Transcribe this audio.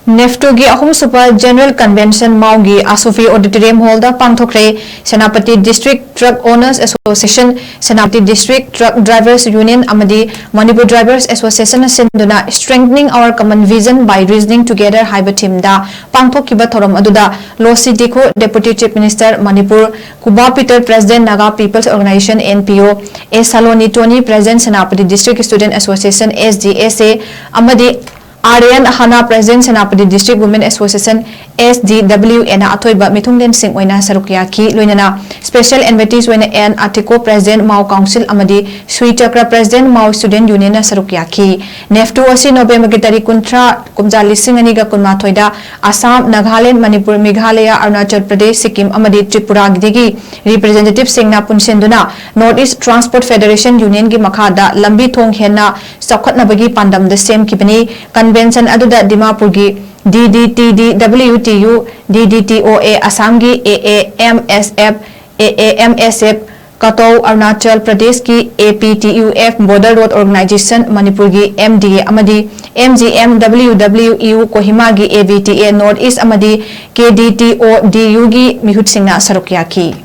Neftu gi ahum Suba General Convention Maugi Asufii Auditorium Hall da Pangthokkhre Senapati District Truck Owners Association Senapati District Truck Drivers Union amadi Manipur Drivers Association sinduna strengthening our common vision by reasoning together haiba team da pangthokkiba thorom aduda Losi Dikho Deputy Chief Minister Manipur Kuba Peter President Naga People's Organization NPO A Saloni Tony President Senapati District Student Association SDSA amadi Aryan Hana President Senapati District Women Association SDW and Atoiba Mitungden Singh Oina Sarukyaki Luinana Special Invitees when and Atiko President Mao Council Amadi Sui Chakra President Mao Student Union Sarukyaki Neftu Asi November Gitari Kuntra Kumjali Singaniga Kunmatoida Assam Nagaland Manipur Meghalaya Arunachal Pradesh Sikkim Amadi Tripura Gidigi Representative Singna Punsenduna Northeast Transport Federation Union Gi Makada Lambi Thong Henna Sakhatnabagi Pandam the same Kipani Convention aduda Dimapurgi DDTD WTU DDTOA Assamgi AAMSF AAMSF Katou Arunachal Pradesh ki APTUF Border Road Organization Manipurgi MDA amadi MGM WWU Kohima gi AVTA Northeast amadi KDTO DU gi Mihut Singna Sarukyaki